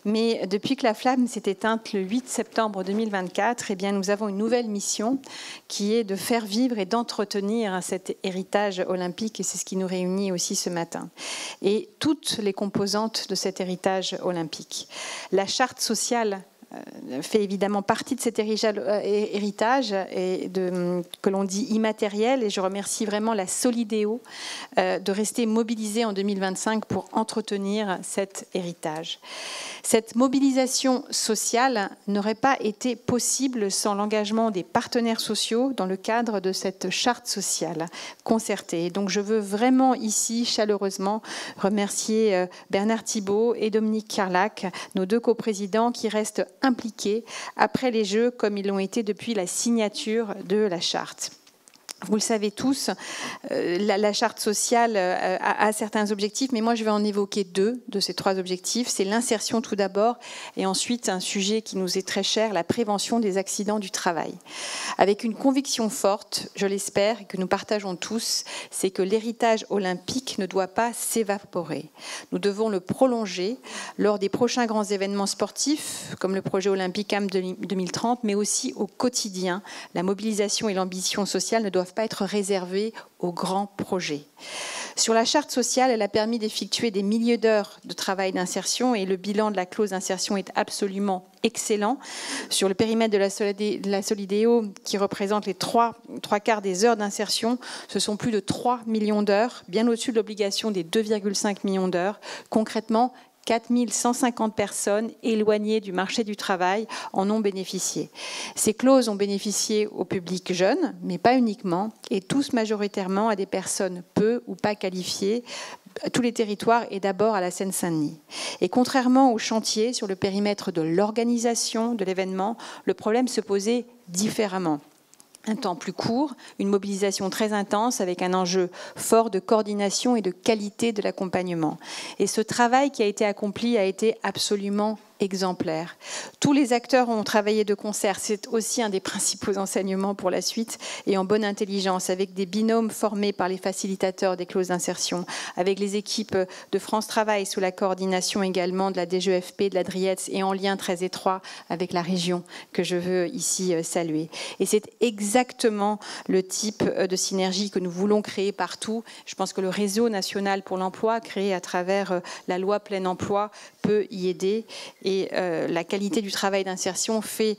Mais depuis que la flamme s'est éteinte le 8 septembre 2024, eh bien, nous avons une nouvelle mission qui est de faire vivre et d'entretenir cet héritage olympique et c'est ce qui nous réunit aussi ce matin. Et toutes les composantes de cet héritage olympique. La charte sociale fait évidemment partie de cet héritage que l'on dit immatériel et je remercie vraiment la Solidéo de rester mobilisée en 2025 pour entretenir cet héritage. Cette mobilisation sociale n'aurait pas été possible sans l'engagement des partenaires sociaux dans le cadre de cette charte sociale concertée. Et donc je veux vraiment ici chaleureusement remercier Bernard Thibault et Dominique Carlac, nos deux coprésidents qui restent impliqués après les Jeux comme ils l'ont été depuis la signature de la charte. Vous le savez tous, la charte sociale a certains objectifs, mais moi je vais en évoquer deux de ces trois objectifs. C'est l'insertion tout d'abord, et ensuite un sujet qui nous est très cher, la prévention des accidents du travail. Avec une conviction forte, je l'espère, et que nous partageons tous, c'est que l'héritage olympique ne doit pas s'évaporer. Nous devons le prolonger lors des prochains grands événements sportifs, comme le projet Olympique AM 2030, mais aussi au quotidien. La mobilisation et l'ambition sociale ne doivent pas être réservées aux grands projets. Sur la charte sociale, elle a permis d'effectuer des milliers d'heures de travail d'insertion et le bilan de la clause d'insertion est absolument excellent. Sur le périmètre de la Solideo, qui représente les trois quarts des heures d'insertion, ce sont plus de 3 millions d'heures, bien au-dessus de l'obligation des 2,5 millions d'heures. Concrètement, 4 150 personnes éloignées du marché du travail en ont bénéficié. Ces clauses ont bénéficié au public jeune, mais pas uniquement, et tous majoritairement à des personnes peu ou pas qualifiées, à tous les territoires et d'abord à la Seine-Saint-Denis. Et contrairement au chantier sur le périmètre de l'organisation de l'événement, le problème se posait différemment. Un temps plus court, une mobilisation très intense avec un enjeu fort de coordination et de qualité de l'accompagnement. Et ce travail qui a été accompli a été absolument exemplaire. Tous les acteurs ont travaillé de concert. C'est aussi un des principaux enseignements pour la suite et en bonne intelligence, avec des binômes formés par les facilitateurs des clauses d'insertion, avec les équipes de France Travail sous la coordination également de la DGEFP, de la DRIETS et en lien très étroit avec la région que je veux ici saluer. Et c'est exactement le type de synergie que nous voulons créer partout. Je pense que le réseau national pour l'emploi, créé à travers la loi plein emploi, peut y aider. Et la qualité du travail d'insertion fait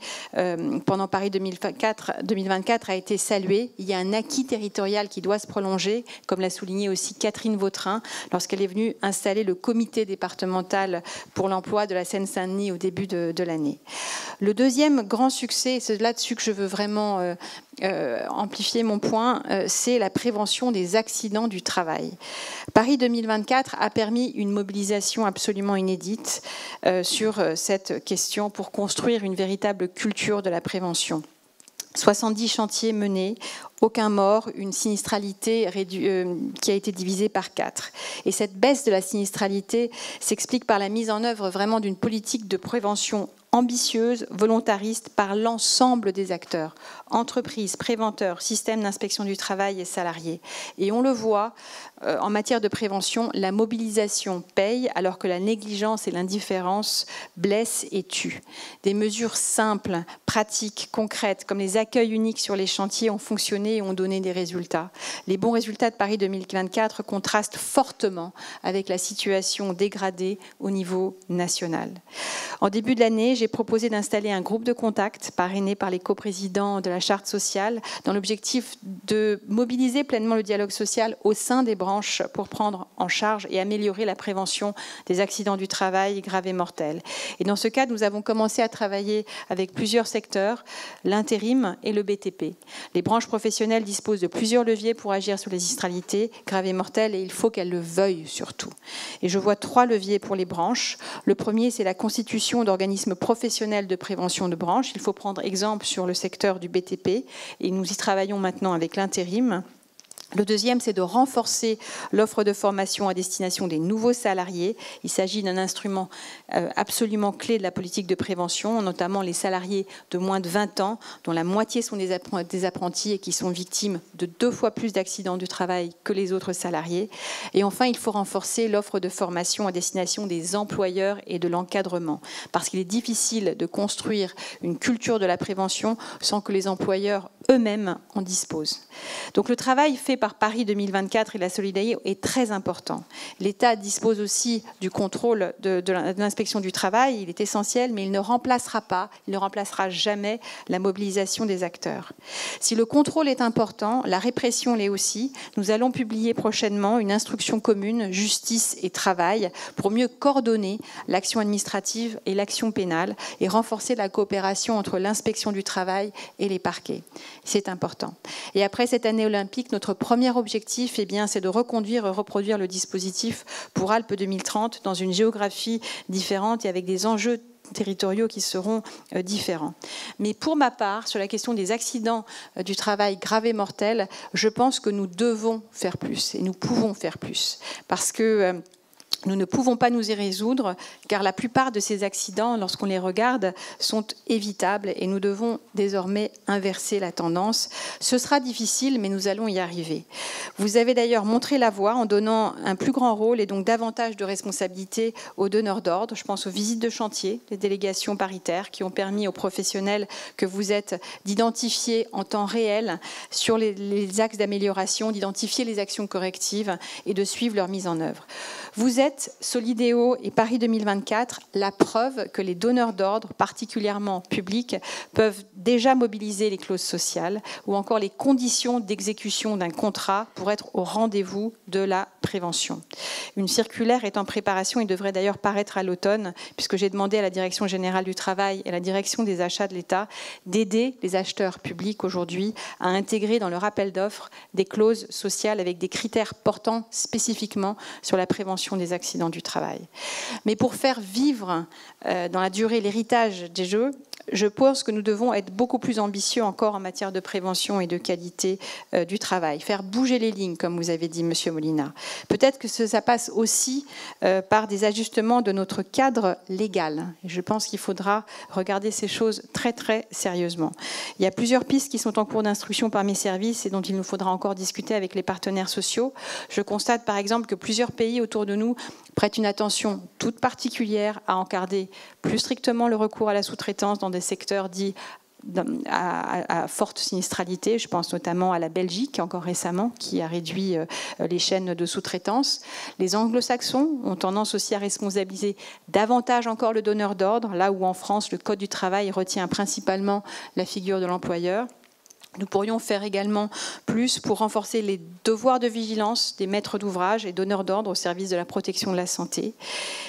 pendant Paris 2024 a été saluée. Il y a un acquis territorial qui doit se prolonger, comme l'a souligné aussi Catherine Vautrin lorsqu'elle est venue installer le comité départemental pour l'emploi de la Seine-Saint-Denis au début de l'année. Le deuxième grand succès, c'est là-dessus que je veux vraiment amplifier mon point, c'est la prévention des accidents du travail. Paris 2024 a permis une mobilisation absolument inédite sur cette question pour construire une véritable culture de la prévention. 70 chantiers menés, aucun mort, une sinistralité qui a été divisée par 4. Et cette baisse de la sinistralité s'explique par la mise en œuvre vraiment d'une politique de prévention ambitieuse, volontariste par l'ensemble des acteurs, entreprises, préventeurs, systèmes d'inspection du travail et salariés. Et on le voit, en matière de prévention, la mobilisation paye alors que la négligence et l'indifférence blessent et tuent. Des mesures simples, pratiques, concrètes, comme les accueils uniques sur les chantiers ont fonctionné et ont donné des résultats. Les bons résultats de Paris 2024 contrastent fortement avec la situation dégradée au niveau national. En début de l'année, j'ai proposé d'installer un groupe de contact parrainé par les coprésidents de la charte sociale dans l'objectif de mobiliser pleinement le dialogue social au sein des branches pour prendre en charge et améliorer la prévention des accidents du travail graves et mortels. Et dans ce cadre, nous avons commencé à travailler avec plusieurs secteurs, l'intérim et le BTP. Les branches professionnelles disposent de plusieurs leviers pour agir sur les sinistralités graves et mortelles et il faut qu'elles le veuillent surtout. Et je vois 3 leviers pour les branches. Le premier, c'est la constitution d'organismes professionnels de prévention de branche. Il faut prendre exemple sur le secteur du BTP et nous y travaillons maintenant avec l'intérim. Le deuxième, c'est de renforcer l'offre de formation à destination des nouveaux salariés. Il s'agit d'un instrument absolument clé de la politique de prévention, notamment les salariés de moins de 20 ans, dont la moitié sont des apprentis et qui sont victimes de 2 fois plus d'accidents du travail que les autres salariés. Et enfin, il faut renforcer l'offre de formation à destination des employeurs et de l'encadrement, parce qu'il est difficile de construire une culture de la prévention sans que les employeurs eux-mêmes en disposent. Donc le travail fait par Paris 2024 et la Solideo est très important. L'État dispose aussi du contrôle de l'inspection du travail, il est essentiel, mais il ne remplacera jamais la mobilisation des acteurs. Si le contrôle est important, la répression l'est aussi. Nous allons publier prochainement une instruction commune, justice et travail, pour mieux coordonner l'action administrative et l'action pénale et renforcer la coopération entre l'inspection du travail et les parquets. C'est important. Et après cette année olympique, notre premier objectif, c'est de reconduire et reproduire le dispositif pour Alpes 2030 dans une géographie différente et avec des enjeux territoriaux qui seront différents. Mais pour ma part, sur la question des accidents du travail graves et mortels, je pense que nous devons faire plus et nous pouvons faire plus. Parce que nous ne pouvons pas nous y résoudre, car la plupart de ces accidents, lorsqu'on les regarde, sont évitables et nous devons désormais inverser la tendance. Ce sera difficile, mais nous allons y arriver. Vous avez d'ailleurs montré la voie en donnant un plus grand rôle et donc davantage de responsabilités aux donneurs d'ordre. Je pense aux visites de chantier, les délégations paritaires qui ont permis aux professionnels que vous êtes d'identifier en temps réel sur les axes d'amélioration, d'identifier les actions correctives et de suivre leur mise en œuvre. Vous êtes, Solideo et Paris 2024, la preuve que les donneurs d'ordre, particulièrement publics, peuvent déjà mobiliser les clauses sociales ou encore les conditions d'exécution d'un contrat pour être au rendez-vous de la prévention. Une circulaire est en préparation et devrait d'ailleurs paraître à l'automne, puisque j'ai demandé à la Direction générale du travail et à la Direction des achats de l'État d'aider les acheteurs publics aujourd'hui à intégrer dans leur appel d'offres des clauses sociales avec des critères portant spécifiquement sur la prévention des accidents du travail. Mais pour faire vivre dans la durée l'héritage des Jeux, je pense que nous devons être beaucoup plus ambitieux encore en matière de prévention et de qualité du travail. Faire bouger les lignes, comme vous avez dit, Monsieur Molina. Peut-être que ça passe aussi par des ajustements de notre cadre légal. Je pense qu'il faudra regarder ces choses très, très sérieusement. Il y a plusieurs pistes qui sont en cours d'instruction par mes services et dont il nous faudra encore discuter avec les partenaires sociaux. Je constate, par exemple, que plusieurs pays autour de nous prêtent une attention toute particulière à encadrer plus strictement le recours à la sous-traitance dans des secteurs dits à forte sinistralité. Je pense notamment à la Belgique, encore récemment, qui a réduit les chaînes de sous-traitance. Les anglo-saxons ont tendance aussi à responsabiliser davantage encore le donneur d'ordre, là où en France, le Code du travail retient principalement la figure de l'employeur. Nous pourrions faire également plus pour renforcer les devoirs de vigilance des maîtres d'ouvrage et donneurs d'ordre au service de la protection de la santé.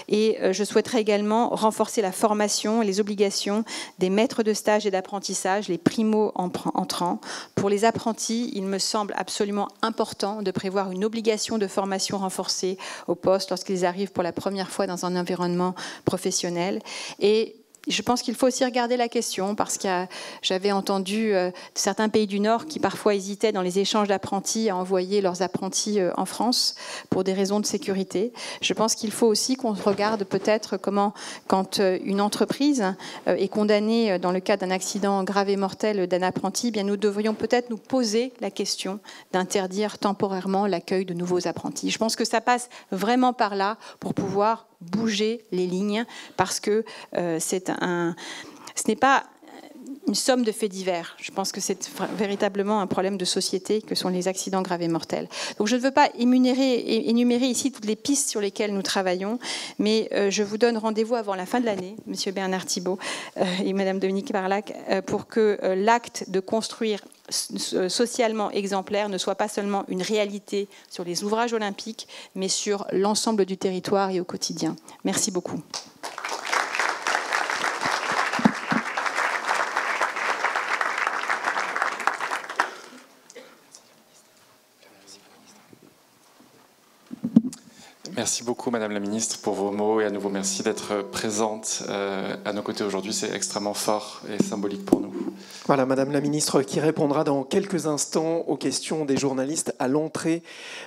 Et je souhaiterais également renforcer la formation et les obligations des maîtres de stage et d'apprentissage, les primo-entrants. Pour les apprentis, il me semble absolument important de prévoir une obligation de formation renforcée au poste lorsqu'ils arrivent pour la première fois dans un environnement professionnel. Et je pense qu'il faut aussi regarder la question parce que j'avais entendu certains pays du Nord qui parfois hésitaient dans les échanges d'apprentis à envoyer leurs apprentis en France pour des raisons de sécurité. Je pense qu'il faut aussi qu'on regarde peut-être comment, quand une entreprise est condamnée dans le cas d'un accident grave et mortel d'un apprenti, eh bien nous devrions peut-être nous poser la question d'interdire temporairement l'accueil de nouveaux apprentis. Je pense que ça passe vraiment par là pour pouvoir bouger les lignes parce que ce n'est pas une somme de faits divers. Je pense que c'est véritablement un problème de société que sont les accidents graves et mortels. Donc je ne veux pas énumérer ici toutes les pistes sur lesquelles nous travaillons, mais je vous donne rendez-vous avant la fin de l'année, Monsieur Bernard Thibault et Madame Dominique Barlac, pour que l'acte de construire socialement exemplaire ne soit pas seulement une réalité sur les ouvrages olympiques, mais sur l'ensemble du territoire et au quotidien. Merci beaucoup. Merci beaucoup, Madame la Ministre, pour vos mots et à nouveau merci d'être présente à nos côtés aujourd'hui. C'est extrêmement fort et symbolique pour nous. Voilà, Madame la Ministre qui répondra dans quelques instants aux questions des journalistes à l'entrée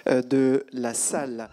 de la salle.